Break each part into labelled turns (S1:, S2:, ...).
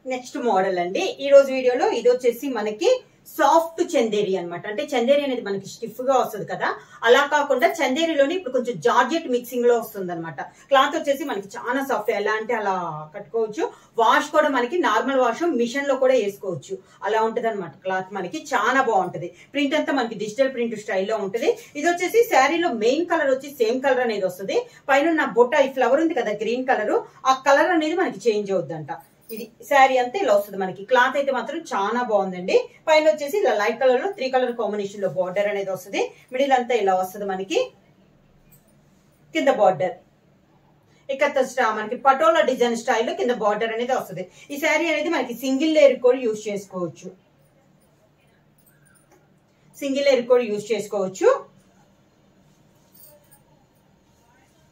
S1: Next model అండి. ఈ రోజు వీడియోలో ఇది వచ్చేసి మనకి సాఫ్ట్ చందేరి అన్నమాట. అంటే చందేరి అనేది మనకి స్టిఫ్ గా వస్తుంది కదా, అలా కాకుండా చందేరిలోని ఇప్పుడు కొంచెం జార్జెట్ మిక్సింగ్ లో వస్తుంది అనమాట. క్లాత్ వచ్చేసి మనకి చాలా సాఫ్ట్, ఎలా అంటే అలా కట్టుకోవచ్చు. వాష్ కూడా మనకి నార్మల్ వాష్ మిషన్ లో కూడా వేసుకోవచ్చు, అలా ఉంటది అనమాట. క్లాత్ మనకి చాలా బాగుంటది. ప్రింట్ అంతా మనకి డిజిటల్ ప్రింట్ స్టైల్లో ఉంటది. ఇది వచ్చేసి శారీలో మెయిన్ కలర్ వచ్చి సేమ్ కలర్ అనేది వస్తుంది. పైన నా బొట్ట ఈ ఫ్లవర్ ఉంది కదా గ్రీన్ కలర్, ఆ కలర్ అనేది మనకి చేంజ్ అవుద్దంట. ఇది శారీ అంతా ఇలా వస్తుంది మనకి. క్లాత్ అయితే మాత్రం చాలా బాగుందండి. పైన వచ్చేసి ఇలా లైట్ కలర్ లో 3 కలర్ కాంబినేషన్ లో బార్డర్ అనేది వస్తుంది. మిడిల్ అంతా ఇలా వస్తుంది మనకి. కింద బార్డర్ ఇక్కడ మనకి పటోలా డిజైన్ స్టైల్లో కింద బార్డర్ అనేది వస్తుంది. ఈ శారీ అనేది మనకి సింగిల్ లేయర్ కూడా యూజ్ చేసుకోవచ్చు. సింగిల్ లేయర్ కూడా యూజ్ చేసుకోవచ్చు.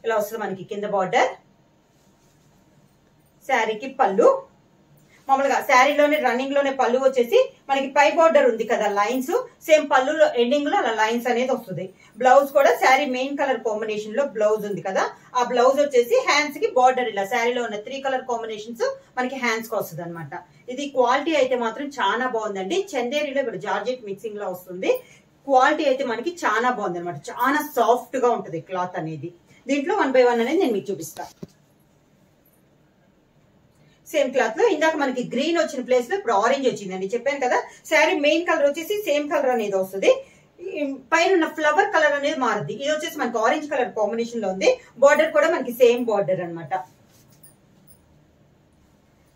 S1: ఇలా వస్తుంది మనకి కింద బార్డర్. శారీకి పళ్ళు మామూలుగా శారీలోనే రన్నింగ్ లోనే పళ్ళు వచ్చేసి మనకి పై బార్డర్ ఉంది కదా లైన్స్, సేమ్ పళ్ళులో ఎండింగ్ లో అలా లైన్స్ అనేది వస్తుంది. బ్లౌజ్ కూడా శారీ మెయిన్ కలర్ కాంబినేషన్ లో బ్లౌజ్ ఉంది కదా, ఆ బ్లౌజ్ వచ్చేసి హ్యాండ్స్ కి బార్డర్ ఇలా శారీలో ఉన్న 3 కలర్ కాంబినేషన్స్ మనకి హ్యాండ్స్ కి వస్తుంది అనమాట. ఇది క్వాలిటీ అయితే మాత్రం చాలా బాగుందండి. చందేరిలో ఇప్పుడు జార్జెట్ మిక్సింగ్ లో వస్తుంది. క్వాలిటీ అయితే మనకి చాలా బాగుంది అనమాట. చాలా సాఫ్ట్ గా ఉంటది క్లాత్ అనేది. దీంట్లో 1 by 1 అనేది నేను మీకు చూపిస్తాను. సేమ్ క్లాత్ లో ఇందాక మనకి గ్రీన్ వచ్చిన ప్లేస్ లో ఇప్పుడు ఆరెంజ్ వచ్చిందండి, చెప్పాను కదా. శారీ మెయిన్ కలర్ వచ్చేసి సేమ్ కలర్ అనేది వస్తుంది. పైన ఉన్న ఫ్లవర్ కలర్ అనేది మారుద్ది. ఇది వచ్చేసి మనకి ఆరెంజ్ కలర్ కాంబినేషన్ లో ఉంది. బార్డర్ కూడా మనకి సేమ్ బార్డర్ అనమాట.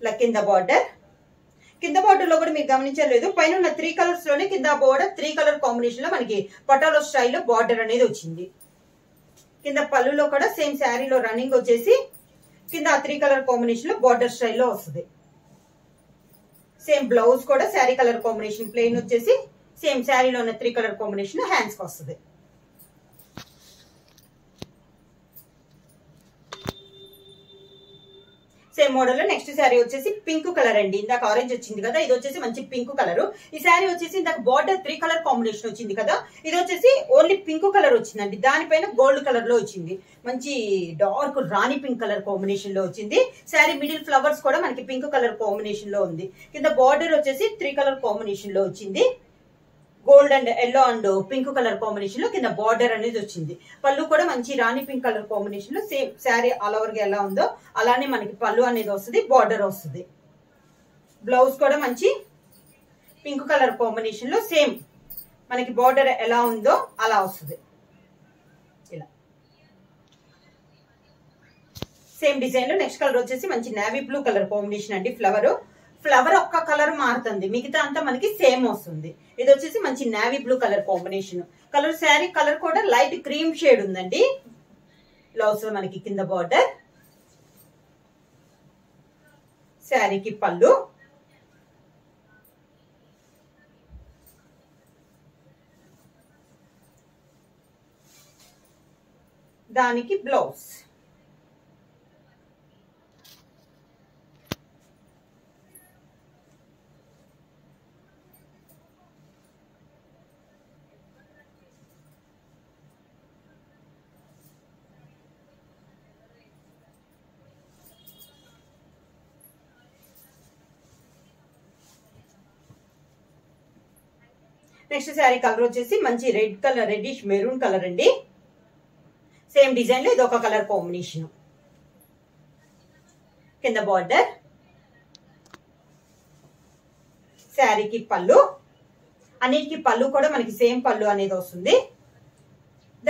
S1: ఇలా కింద బార్డర్. కింద బార్డర్ లో కూడా మీరు గమనించలేదు, పైన ఉన్న 3 కలర్స్ లోనే కింద బార్డర్ 3 కలర్ కాంబినేషన్ లో మనకి పటోలా స్టైల్లో బార్డర్ అనేది వచ్చింది. కింద పళ్ళులో కూడా సేమ్ శారీలో రన్నింగ్ వచ్చేసి కింద 3 కలర్ కాంబినేషన్ లో బార్డర్ స్టైల్లో వస్తుంది. సేమ్ బ్లౌజ్ కూడా శారీ కలర్ కాంబినేషన్ ప్లెయిన్ వచ్చేసి సేమ్ శారీలో ఉన్న 3 కలర్ కాంబినేషన్ హ్యాండ్స్ కి వస్తుంది. సేమ్ మోడల్ లో నెక్స్ట్ శారీ వచ్చేసి పింక్ కలర్ అండి. ఇందాక ఆరెంజ్ వచ్చింది కదా, ఇది వచ్చేసి మంచి పింక్ కలర్. ఈ శారీ వచ్చేసి ఇందాక బార్డర్ 3 కలర్ కాంబినేషన్ వచ్చింది కదా, ఇది వచ్చేసి ఓన్లీ పింక్ కలర్ వచ్చిందండి. దానిపైన గోల్డ్ కలర్ లో వచ్చింది. మంచి డార్క్ రాణి పింక్ కలర్ కాంబినేషన్ లో వచ్చింది. శారీ మిడిల్ ఫ్లవర్స్ కూడా మనకి పింక్ కలర్ కాంబినేషన్ లో ఉంది. కింద బార్డర్ వచ్చేసి 3 కలర్ కాంబినేషన్ లో వచ్చింది. Gold and yellow and pink colour combination లో కింద బార్డర్ అనేది వచ్చింది. పళ్ళు కూడా మంచి రాణి పింక్ కలర్ కాంబినేషన్ లో సేమ్ శారీ ఆల్ ఓవర్ గా ఎలా ఉందో అలానే మనకి పళ్ళు అనేది వస్తుంది, బార్డర్ వస్తుంది. బ్లౌజ్ కూడా మంచి పింక్ కలర్ కాంబినేషన్ లో సేమ్ మనకి బార్డర్ ఎలా ఉందో అలా వస్తుంది. ఇలా సేమ్ డిజైన్ లో నెక్స్ట్ కలర్ వచ్చేసి మంచి నేవీ బ్లూ కలర్ కాంబినేషన్ అండి. ఫ్లవర్ ఒక్క కలర్ మారుతుంది, మిగతా అంతా మనకి సేమ్ వస్తుంది. ఇది వచ్చేసి మంచి navy blue colour combination. Colour sari colour కూడా లైట్ క్రీమ్ షేడ్ ఉందండి. ఇలా వస్తుంది మనకి కింద బార్డర్. శారీకి పళ్ళు. దానికి బ్లౌజ్. నెక్స్ట్ శారీ కలర్ వచ్చేసి మంచి red colour, reddish maroon colour అండి. సేమ్ డిజైన్ లో ఇది ఒక కలర్ కాంబినేషన్. కింద బార్డర్. శారీకి పళ్ళు. అన్నిటికీ పళ్ళు కూడా మనకి సేమ్ పళ్ళు అనేది వస్తుంది.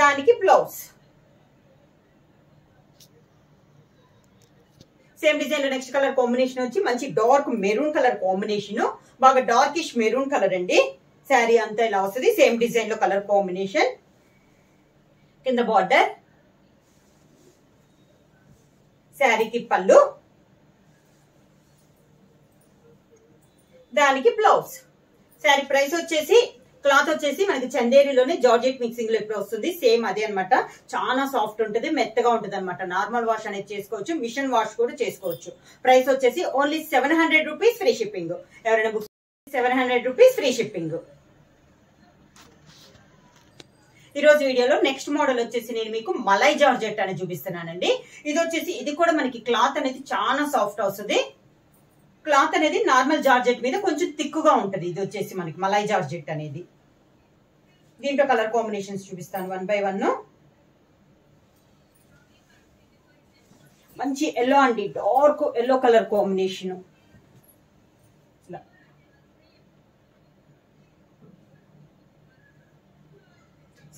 S1: దానికి బ్లౌజ్. సేమ్ డిజైన్ లో నెక్స్ట్ కలర్ కాంబినేషన్ వచ్చి మంచి డార్క్ మెరూన్ కలర్ కాంబినేషన్, బాగా డార్కిష్ మెరూన్ కలర్ అండి. శారీ అంతా ఇలా వస్తుంది. సేమ్ డిజైన్ లో కలర్ కాంబినేషన్. కింద బార్డర్. శారీకి పళ్ళు. దానికి బ్లౌజ్. శారీ ప్రైస్ వచ్చేసి క్లాత్ వచ్చేసి మనకి చందేరిలోనే జార్జెట్ మిక్సింగ్ లో ఇప్పుడు వస్తుంది. సేమ్ అదే అనమాట. చాలా సాఫ్ట్ ఉంటుంది, మెత్తగా ఉంటుంది అనమాట. నార్మల్ వాష్ అనేది చేసుకోవచ్చు, మిషన్ వాష్ కూడా చేసుకోవచ్చు. ప్రైస్ వచ్చేసి ఓన్లీ 700 రూపీస్ ఫ్రీ షిప్పింగ్. ఎవరైనా బుక్ 700 రూపీస్ ఫ్రీ షిప్పింగ్. ఈ రోజు వీడియోలో నెక్స్ట్ మోడల్ వచ్చేసి నేను మీకు మలై జార్జెట్ అని చూపిస్తున్నానండి. ఇది వచ్చేసి ఇది కూడా మనకి క్లాత్ అనేది చాలా సాఫ్ట్ వస్తుంది. క్లాత్ అనేది నార్మల్ జార్జెట్ మీద కొంచెం థిక్గా ఉంటది. ఇది వచ్చేసి మనకి మలై జార్జెట్ అనేది. దీంట్లో కలర్ కాంబినేషన్స్ చూపిస్తాను 1 by 1. మంచి ఎల్లో అండి, dark yellow colour combination.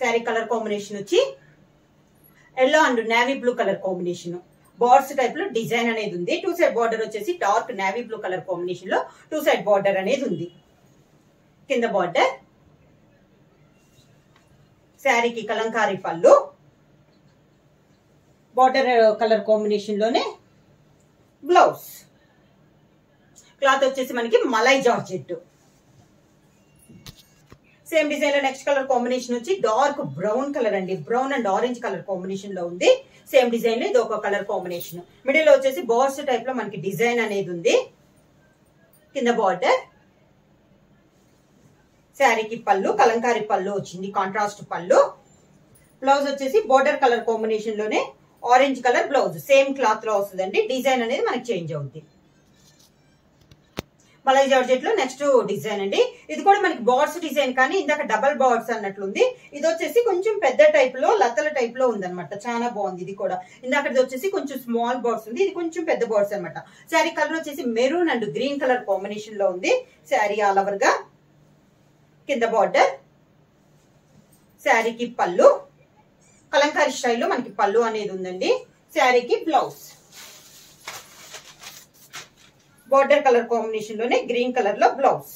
S1: Sari colour combination వచ్చి yellow and navy blue colour combination. Borders type లో డిజైన్ అనేది ఉంది. 2 సైడ్ బార్డర్ వచ్చేసి dark navy blue colour combination లో 2 సైడ్ బార్డర్ అనేది ఉంది. కింద బార్డర్, శారీకి కలంకారీ పళ్ళు, బార్డర్ కలర్ కాంబినేషన్ లోనే బ్లౌజ్. క్లాత్ వచ్చేసి మనకి మలై జార్జెట్. సేమ్ డిజైన్ లో నెక్స్ట్ కలర్ కాంబినేషన్ వచ్చి డార్క్ బ్రౌన్ కలర్ అండి. Brown and orange colour combination లో ఉంది. సేమ్ డిజైన్ లో ఇది ఒక కలర్ కాంబినేషన్. మిడిల్ లో వచ్చేసి బార్డర్స్ టైప్ లో మనకి డిజైన్ అనేది ఉంది. కింద బార్డర్, శారీకి పళ్ళు కలంకారీ పళ్ళు వచ్చింది, కాంట్రాస్ట్ పళ్ళు. బ్లౌజ్ వచ్చేసి బార్డర్ కలర్ కాంబినేషన్ లోనే orange colour blouse. Same cloth లో వస్తుందండి. డిజైన్ అనేది మనకి చేంజ్ అవుతుంది. మలై జార్జెట్ లో నెక్స్ట్ డిజైన్ అండి. ఇది కూడా మనకి బార్డ్స్ డిజైన్, కానీ ఇందాక డబల్ బార్డ్స్ అన్నట్లుంది. ఇది వచ్చేసి కొంచెం పెద్ద టైప్ లో లతల టైప్ లో ఉందన్నమాట. చాలా బాగుంది. ఇది కూడా ఇందాకది వచ్చేసి కొంచెం స్మాల్ బార్డ్స్ ఉంది, ఇది కొంచెం పెద్ద బార్డ్స్ అనమాట. శారీ కలర్ వచ్చేసి maroon and green colour combination లో ఉంది. శారీ ఆల్ ఓవర్ గా. కింద బార్డర్, శారీకి పళ్ళు కలంకారీ స్టైల్లో మనకి పళ్ళు అనేది ఉందండి. శారీకి బ్లౌజ్ బార్డర్ కలర్ కాంబినేషన్ లోనే గ్రీన్ కలర్ లో బ్లౌజ్.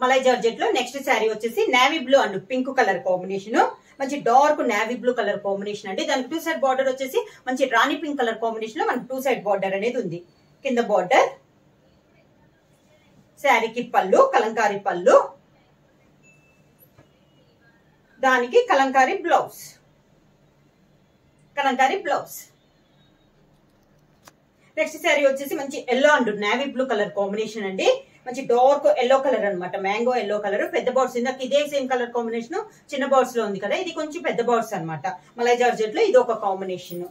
S1: మలై జార్జెట్ లో నెక్స్ట్ శారీ వచ్చేసి navy blue and pink colour combination. మంచి dark navy blue colour combination అండి. దానికి 2 సైడ్ బార్డర్ వచ్చేసి మంచి రాణి పింక్ కలర్ కాంబినేషన్ లో మనకి 2 సైడ్ బార్డర్ అనేది ఉంది. కింద బార్డర్, శారీకి పళ్ళు కలంకారీ పళ్ళు, దానికి కలంకారీ బ్లౌజ్. నెక్స్ట్ శారీ వచ్చేసి మంచి yellow and navy blue colour combination అండి. మంచి డార్క్ ఎల్లో కలర్ అనమాట, మ్యాంగో ఎల్లో కలర్. పెద్ద బార్డ్స్ ఇందాక ఇదే సేమ్ కలర్ కాంబినేషన్ చిన్న బార్డ్స్ లో ఉంది కదా, ఇది కొంచెం పెద్ద బార్డ్స్ అనమాట. మలై జార్జెట్ లో ఇది ఒక కాంబినేషన్.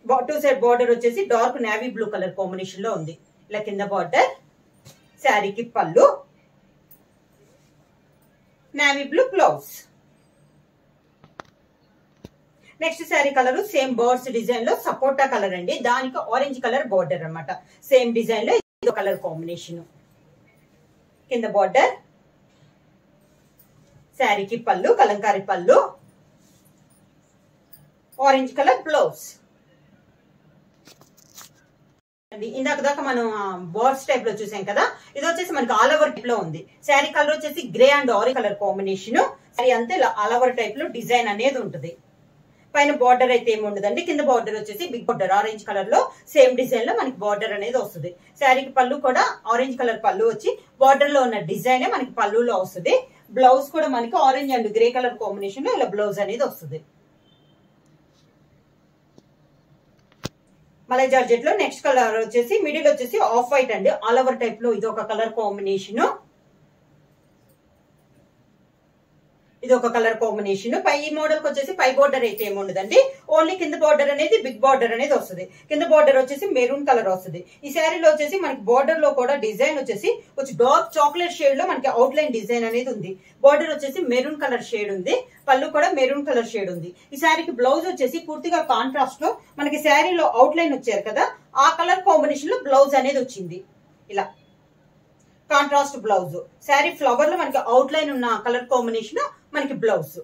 S1: 2 సైడ్ బార్డర్ వచ్చేసి dark navy blue colour combination లో ఉంది. ఇలా కింద బార్డర్, శారీకి పళ్ళు, navy blue blouse. Next sari colour same birds design లో సపోటా కలర్ అండి. దానికి ఆరెంజ్ కలర్ బార్డర్ అనమాట. సేమ్ డిజైన్ లో ఇది కలర్ కాంబినేషన్. కింద బార్డర్, శారీకి పళ్ళు కలంకారీ పళ్ళు, ఆరెంజ్ కలర్ బ్లౌజ్. ఇందాక దాకా మనం బర్డ్స్ టైప్ లో చూసాం కదా, ఇది వచ్చేసి మనకి ఆల్ ఓవర్ టైప్ లో ఉంది. శారీ కలర్ వచ్చేసి grey and orange colour combination. Sari అంతే ఆల్ ఓవర్ టైప్ లో డిజైన్ అనేది ఉంటుంది. పైన బార్డర్ అయితే ఏమి ఉండదండి. కింద బార్డర్ వచ్చేసి బిగ్ బార్డర్ ఆరెంజ్ కలర్ లో సేమ్ డిజైన్ లో మనకి బార్డర్ అనేది వస్తుంది. శారీకి పళ్ళు కూడా ఆరెంజ్ కలర్ పళ్ళు వచ్చి బార్డర్ లో ఉన్న డిజైన్ మనకి పళ్ళులో వస్తుంది. బ్లౌజ్ కూడా మనకి orange and grey colour combination లో ఇలా బ్లౌజ్ అనేది వస్తుంది. మలై జార్జెట్ లో నెక్స్ట్ కలర్ వచ్చేసి మిడిల్ వచ్చేసి ఆఫ్ వైట్ అండి. ఆల్ ఓవర్ టైప్ లో ఇది ఒక కలర్ కాంబినేషన్. ఇది ఒక కలర్ కాంబినేషన్. పై మోడల్ కి వచ్చేసి పై బార్డర్ అయితే ఏమి ఉండదండి. ఓన్లీ కింద బార్డర్ అనేది బిగ్ బార్డర్ అనేది వస్తుంది. కింద బార్డర్ వచ్చేసి మెరూన్ కలర్ వస్తుంది. ఈ శారీలో వచ్చేసి మనకి బార్డర్ లో కూడా డిజైన్ వచ్చేసి కొంచెం డార్క్ చాక్లెట్ షేడ్ లో మనకి అవుట్ లైన్ డిజైన్ అనేది ఉంది. బార్డర్ వచ్చేసి మెరూన్ కలర్ షేడ్ ఉంది. పళ్ళు కూడా మెరూన్ కలర్ షేడ్ ఉంది. ఈ శారీకి బ్లౌజ్ వచ్చేసి పూర్తిగా కాంట్రాస్ట్ లో మనకి శారీలో అవుట్ లైన్ వచ్చారు కదా, ఆ కలర్ కాంబినేషన్ లో బ్లౌజ్ అనేది వచ్చింది. ఇలా కాంట్రాస్ట్ బ్లౌజ్. శారీ ఫ్లవర్ లో మనకి అవుట్ లైన్ ఉన్న కలర్ కాంబినేషన్ మనకి బ్లౌజ్.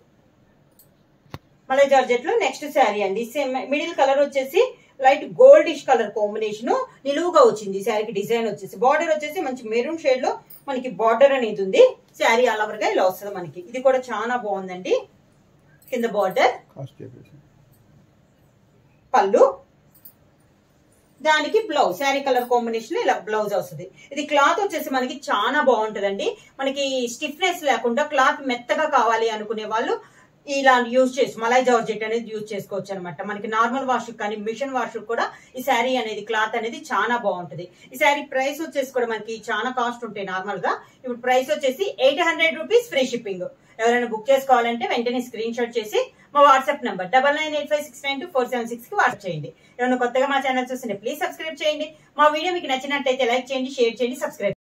S1: మలై జార్జెట్ లో నెక్స్ట్ శారీ అండి. సేమ్ మిడిల్ కలర్ వచ్చేసి లైట్ గోల్డిష్ కలర్ కాంబినేషన్ నిలువుగా వచ్చింది. శారీకి డిజైన్ వచ్చేసి బార్డర్ వచ్చేసి మంచి మెరూన్ షేడ్ లో మనకి బార్డర్ అనేది ఉంది. శారీ ఆల్ ఓవర్ గా ఇలా వస్తుంది మనకి. ఇది కూడా చాలా బాగుందండి. కింద బార్డర్, పళ్ళు, దానికి బ్లౌజ్. శారీ కలర్ కాంబినేషన్ ఇలా బ్లౌజ్ వస్తుంది. ఇది క్లాత్ వచ్చేసి మనకి చాలా బాగుంటదండి. మనకి స్టిఫ్నెస్ లేకుండా క్లాత్ మెత్తగా కావాలి అనుకునే వాళ్ళు ఇలా యూజ్ చేసి మలై జార్జెట్ అనేది యూజ్ చేసుకోవచ్చు అనమాట. మనకి నార్మల్ వాష్ కానీ మిషన్ వాష్ కూడా ఈ శారీ అనేది క్లాత్ అనేది చాలా బాగుంటది. ఈ శారీ ప్రైస్ వచ్చేసి కూడా మనకి చాలా కాస్ట్ ఉంటాయి నార్మల్ గా. ఇప్పుడు ప్రైస్ వచ్చేసి 800 రూపీస్ ఫ్రీ షిప్పింగ్. ఎవరైనా బుక్ చేసుకోవాలంటే వెంటనే స్క్రీన్ షాట్ చేసి మా వాట్సాప్ నంబర్ 9985692476 కి వాట్సాప్ చేయండి. ఏమైనా కొత్తగా మా ఛానల్ చూస్తుంటే ప్లీజ్ సబ్స్క్రైబ్ చేయండి. మా వీడియో మీకు నచ్చినట్టయితే లైక్ చేయండి, షేర్ చేయండి, సబ్స్క్రైబ్